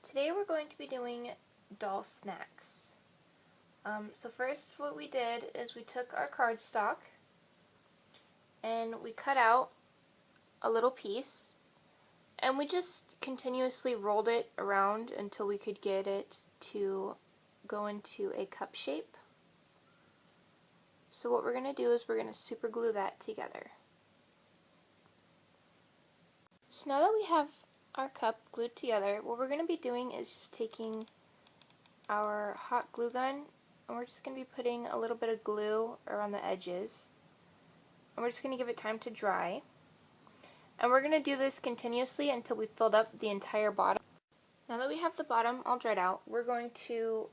Today we're going to be doing doll snacks. So first what we did is we took our cardstock and we cut out a little piece and we just continuously rolled it around until we could get it to go into a cup shape. So what we're going to do is we're going to super glue that together. So now that we have our cup glued together, what we're going to be doing is just taking our hot glue gun and we're just going to be putting a little bit of glue around the edges. And we're just going to give it time to dry. And we're going to do this continuously until we filled up the entire bottom. Now that we have the bottom all dried out, we're going to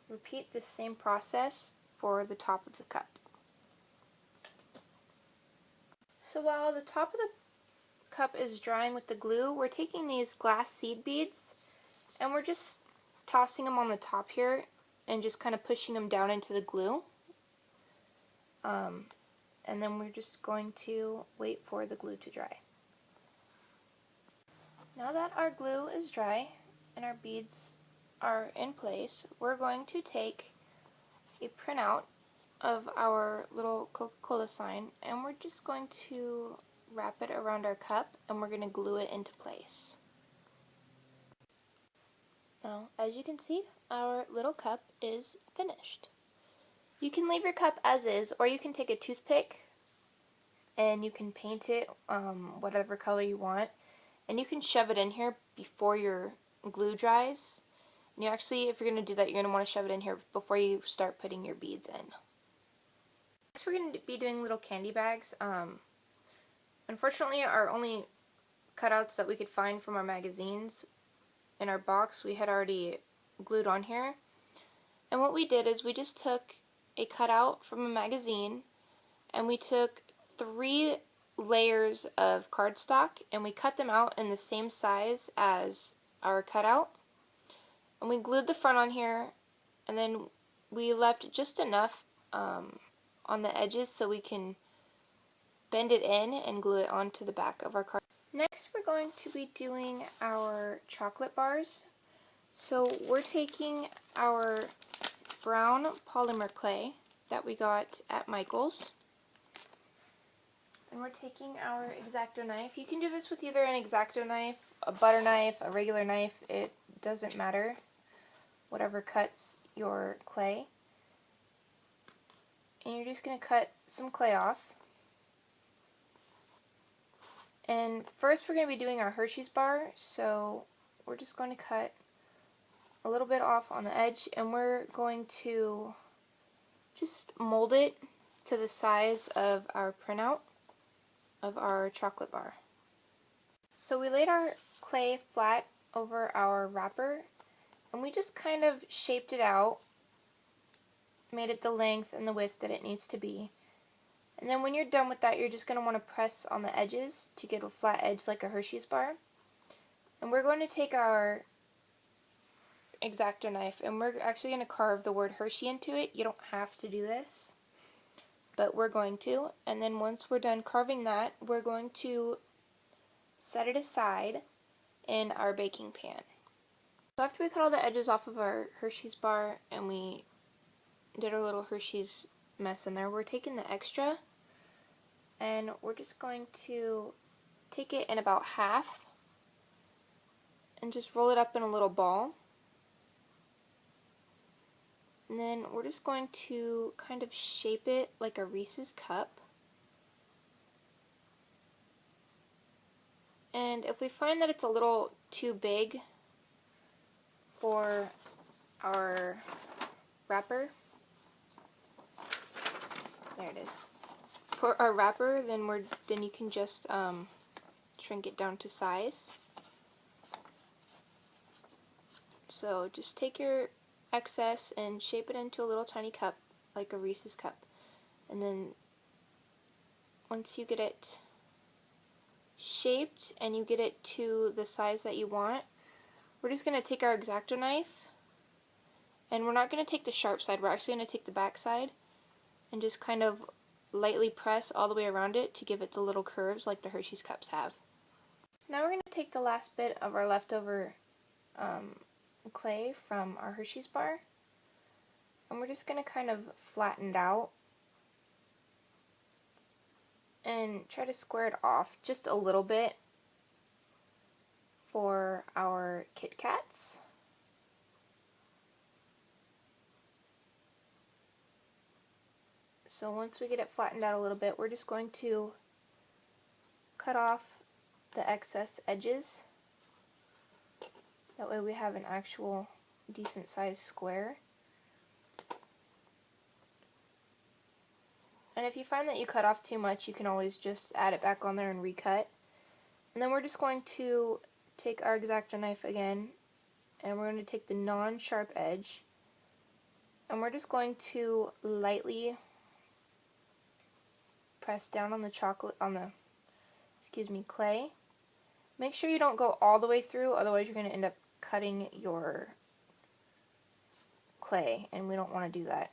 repeat the same process for the top of the cup. So while the top of the cup is drying with the glue, we're taking these glass seed beads and we're just tossing them on the top here and just kind of pushing them down into the glue. And then we're just going to wait for the glue to dry. Now that our glue is dry and our beads are in place, we're going to take a printout of our little Coca-Cola sign and we're just going to wrap it around our cup and we're going to glue it into place. Now, as you can see, our little cup is finished. You can leave your cup as is, or you can take a toothpick and you can paint it whatever color you want, and you can shove it in here before your glue dries. And you actually, if you're going to do that, you're going to want to shove it in here before you start putting your beads in. Next, we're going to be doing little candy bags. Unfortunately, our only cutouts that we could find from our magazines in our box, we had already glued on here. And what we did is we just took a cutout from a magazine and we took 3 layers of cardstock and we cut them out in the same size as our cutout. And we glued the front on here, and then we left just enough on the edges so we can bend it in and glue it onto the back of our card. Next, we're going to be doing our chocolate bars. So we're taking our brown polymer clay that we got at Michael's, and we're taking our X-Acto knife. You can do this with either an X-Acto knife, a butter knife, a regular knife, it doesn't matter, whatever cuts your clay. And you're just going to cut some clay off. And first we're going to be doing our Hershey's bar, so we're just going to cut a little bit off on the edge and we're going to just mold it to the size of our printout of our chocolate bar. So we laid our clay flat over our wrapper and we just kind of shaped it out, made it the length and the width that it needs to be. And then when you're done with that, you're just going to want to press on the edges to get a flat edge like a Hershey's bar. And we're going to take our X-Acto knife and we're actually going to carve the word Hershey into it. You don't have to do this, but we're going to. And then once we're done carving that, we're going to set it aside in our baking pan. So after we cut all the edges off of our Hershey's bar and we did our little Hershey's mess in there, we're taking the extra and we're just going to take it in about half and just roll it up in a little ball. And then we're just going to kind of shape it like a Reese's cup. And if we find that it's a little too big for our wrapper, there it is. For our wrapper, then you can just shrink it down to size. So just take your excess and shape it into a little tiny cup, like a Reese's cup. And then once you get it shaped and you get it to the size that you want, we're just going to take our X-Acto knife, and we're not going to take the sharp side, we're actually going to take the back side and just kind of lightly press all the way around it to give it the little curves like the Hershey's cups have. So now we're going to take the last bit of our leftover clay from our Hershey's bar, and we're just going to kind of flatten it out and try to square it off just a little bit for our Kit Kats. So once we get it flattened out a little bit, we're just going to cut off the excess edges. That way we have an actual decent sized square. And if you find that you cut off too much, you can always just add it back on there and recut. And then we're just going to take our X-Acto knife again, and we're going to take the non-sharp edge, and we're just going to lightly press down on the clay. Make sure you don't go all the way through, otherwise you're going to end up cutting your clay, and we don't want to do that.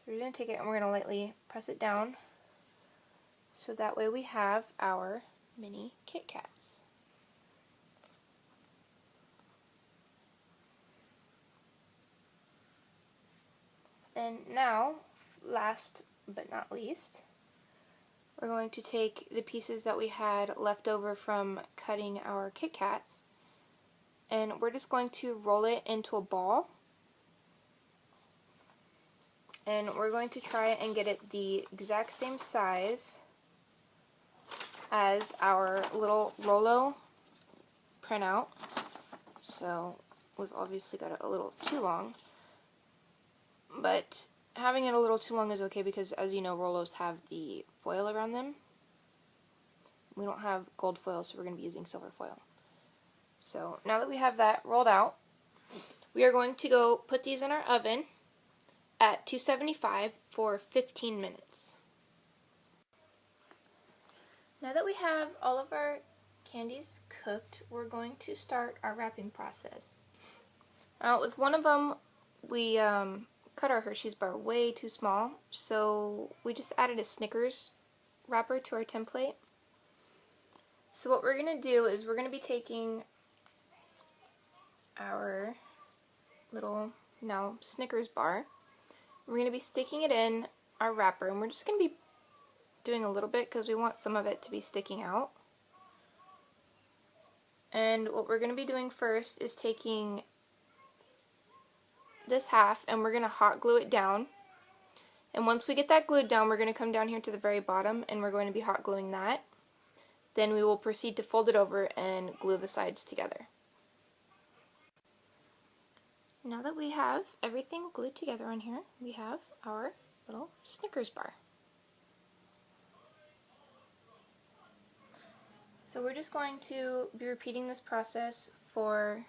So we're going to take it and we're going to lightly press it down, so that way we have our mini Kit Kats. And now, last but not least, we're going to take the pieces that we had left over from cutting our Kit Kats, and we're just going to roll it into a ball, and we're going to try and get it the exact same size as our little Rolo printout. So we've obviously got it a little too long, but having it a little too long is okay because, as you know, Rolos have the foil around them. We don't have gold foil, so we're going to be using silver foil. So now that we have that rolled out, we are going to go put these in our oven at 275 for 15 minutes. Now that we have all of our candies cooked, we're going to start our wrapping process. With one of them, we cut our Hershey's bar way too small, so we just added a Snickers wrapper to our template. So what we're going to do is we're going to be taking our little now Snickers bar. We're going to be sticking it in our wrapper, and we're just going to be doing a little bit because we want some of it to be sticking out. And what we're going to be doing first is taking this half and we're going to hot glue it down. And once we get that glued down, we're going to come down here to the very bottom and we're going to be hot gluing that. Then we will proceed to fold it over and glue the sides together. Now that we have everything glued together on here, we have our little Snickers bar. So we're just going to be repeating this process for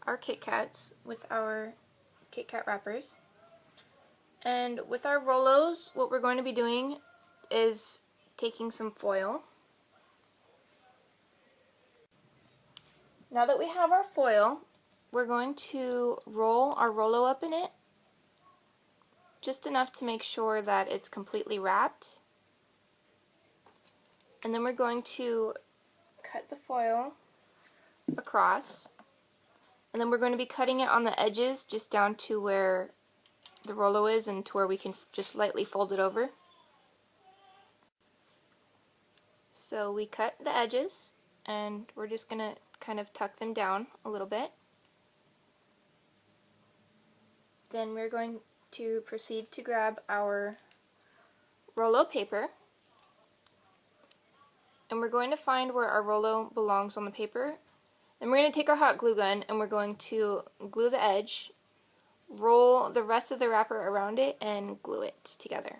our Kit Kats with our Kit Kat wrappers. And with our Rolos, what we're going to be doing is taking some foil. Now that we have our foil, we're going to roll our Rolo up in it, just enough to make sure that it's completely wrapped. And then we're going to cut the foil across, and then we're going to be cutting it on the edges just down to where the Rolo is and to where we can just lightly fold it over. So we cut the edges and we're just going to kind of tuck them down a little bit. Then we're going to proceed to grab our Rolo paper, and we're going to find where our Rolo belongs on the paper. Then we're going to take our hot glue gun and we're going to glue the edge, roll the rest of the wrapper around it, and glue it together.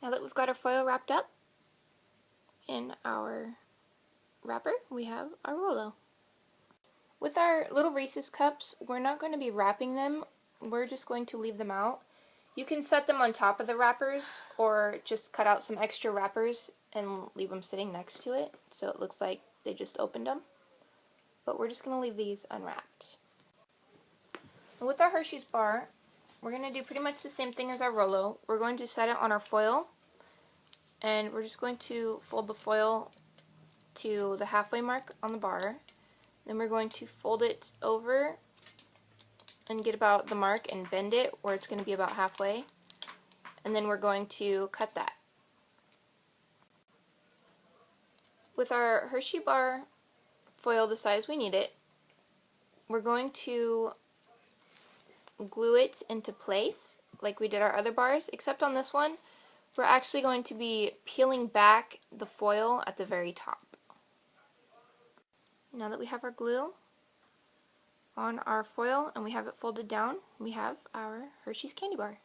Now that we've got our foil wrapped up in our wrapper, we have our Rolo. With our little Reese's cups, we're not going to be wrapping them, we're just going to leave them out. You can set them on top of the wrappers or just cut out some extra wrappers and leave them sitting next to it so it looks like they just opened them. But we're just going to leave these unwrapped. And with our Hershey's bar, we're going to do pretty much the same thing as our Rolo. We're going to set it on our foil, and we're just going to fold the foil to the halfway mark on the bar, Then we're going to fold it over and get about the mark and bend it where it's going to be about halfway. And then we're going to cut that. With our Hershey bar foil the size we need it, we're going to glue it into place like we did our other bars, except on this one, we're actually going to be peeling back the foil at the very top. Now that we have our glue on our foil and we have it folded down, we have our Hershey's candy bar.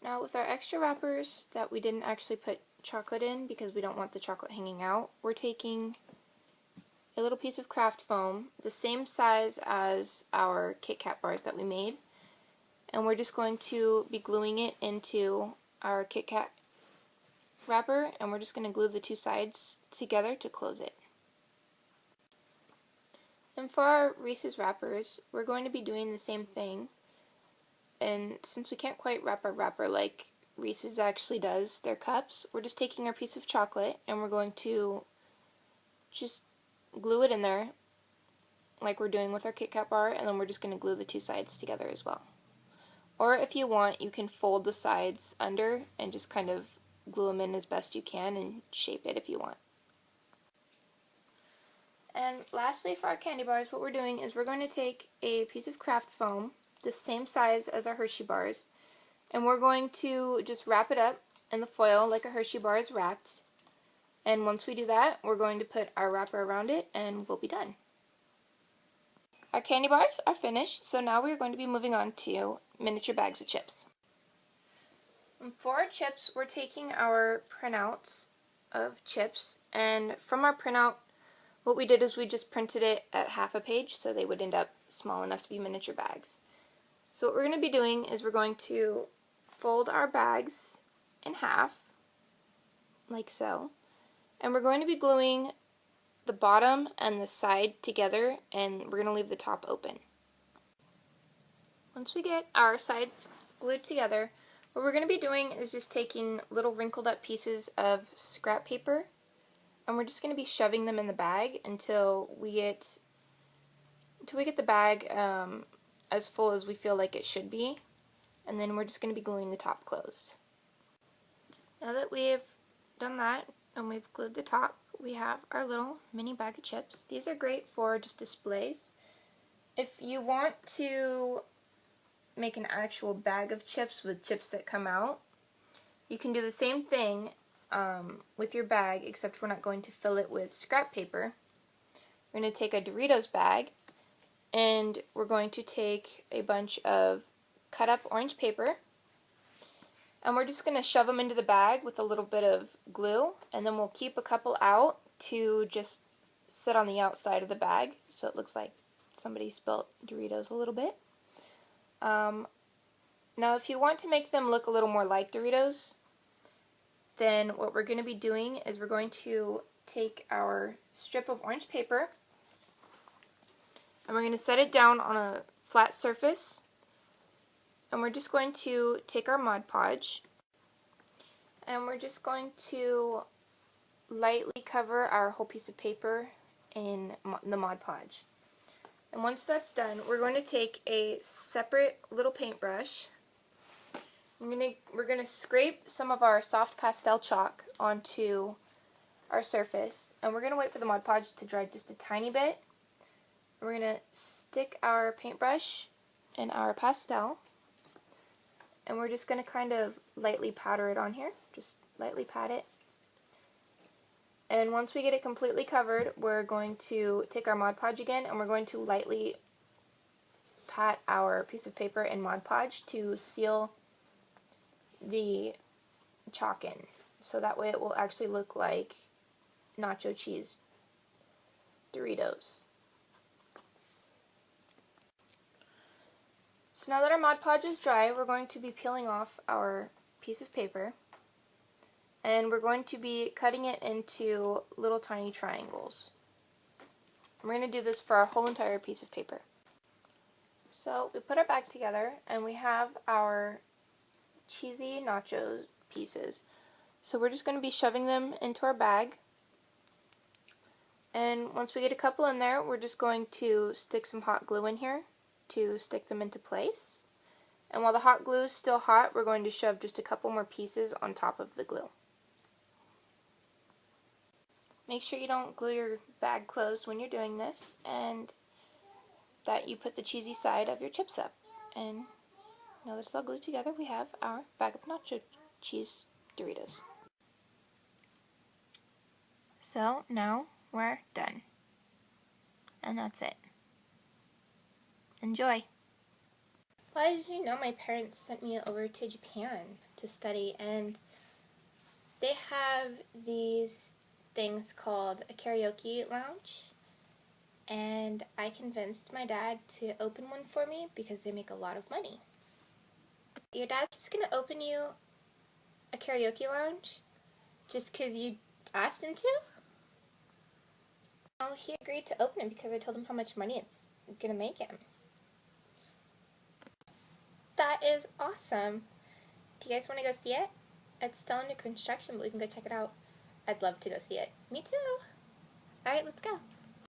Now with our extra wrappers that we didn't actually put chocolate in because we don't want the chocolate hanging out, we're taking a little piece of craft foam, the same size as our Kit Kat bars that we made, and we're just going to be gluing it into our Kit Kat wrapper, and we're just going to glue the two sides together to close it. And for our Reese's wrappers, we're going to be doing the same thing, and since we can't quite wrap our wrapper like Reese's actually does their cups, we're just taking our piece of chocolate and we're going to just glue it in there like we're doing with our Kit Kat bar, and then we're just going to glue the two sides together as well. Or if you want, you can fold the sides under and just kind of glue them in as best you can and shape it if you want. And lastly, for our candy bars, what we're doing is we're going to take a piece of craft foam, the same size as our Hershey bars, and we're going to just wrap it up in the foil like a Hershey bar is wrapped. And once we do that, we're going to put our wrapper around it and we'll be done. Our candy bars are finished, so now we're going to be moving on to miniature bags of chips. And for our chips, we're taking our printouts of chips, and from our printout, what we did is we just printed it at half a page so they would end up small enough to be miniature bags. So what we're going to be doing is we're going to fold our bags in half, like so, and we're going to be gluing the bottom and the side together, and we're going to leave the top open. Once we get our sides glued together, what we're going to be doing is just taking little wrinkled up pieces of scrap paper, and we're just going to be shoving them in the bag until we get the bag as full as we feel like it should be, and then we're just going to be gluing the top closed. Now that we've done that and we've glued the top, we have our little mini bag of chips. These are great for just displays. If you want to make an actual bag of chips with chips that come out, you can do the same thing with your bag, except we're not going to fill it with scrap paper. We're going to take a Doritos bag, and we're going to take a bunch of cut up orange paper, and we're just going to shove them into the bag with a little bit of glue, and then we'll keep a couple out to just sit on the outside of the bag so it looks like somebody spilt Doritos a little bit. Now if you want to make them look a little more like Doritos, then what we're going to be doing is we're going to take our strip of orange paper and we're going to set it down on a flat surface, and we're just going to take our Mod Podge and we're just going to lightly cover our whole piece of paper in the Mod Podge. And once that's done, we're going to take a separate little paintbrush. We're going to scrape some of our soft pastel chalk onto our surface, and we're going to wait for the Mod Podge to dry just a tiny bit. We're going to stick our paintbrush in our pastel, and we're just going to kind of lightly powder it on here. Just lightly pat it. And once we get it completely covered, we're going to take our Mod Podge again, and we're going to lightly pat our piece of paper in Mod Podge to seal the chalk in. So that way it will actually look like nacho cheese Doritos. So now that our Mod Podge is dry, we're going to be peeling off our piece of paper, and we're going to be cutting it into little tiny triangles. We're going to do this for our whole entire piece of paper. So we put our bag together and we have our cheesy nacho pieces. So we're just going to be shoving them into our bag, And once we get a couple in there, we're just going to stick some hot glue in here to stick them into place. And while the hot glue is still hot, we're going to shove just a couple more pieces on top of the glue. Make sure you don't glue your bag closed when you're doing this, and that you put the cheesy side of your chips up. And now that it's all glued together, we have our bag of nacho cheese Doritos. So now we're done. And that's it. Enjoy! Well, as you know, my parents sent me over to Japan to study, and they have these things called a karaoke lounge, and I convinced my dad to open one for me because they make a lot of money. Your dad's just gonna open you a karaoke lounge just because you asked him to? Oh, he agreed to open it because I told him how much money it's gonna make him. That is awesome. Do you guys want to go see it? It's still under construction, but we can go check it out. I'd love to go see it. Me too. Alright, let's go.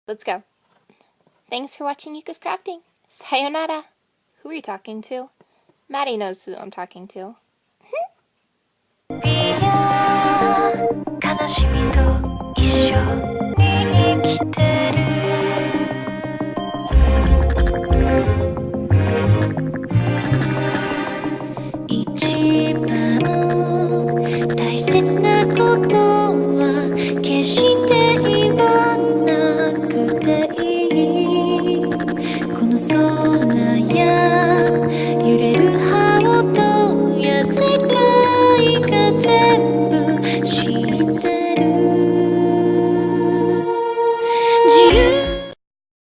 Let's go. Thanks for watching Yuka's Crafting. Sayonara. Who are you talking to? Maddie knows who I'm talking to. 悲しみと一緒に生きてる一番大切なこと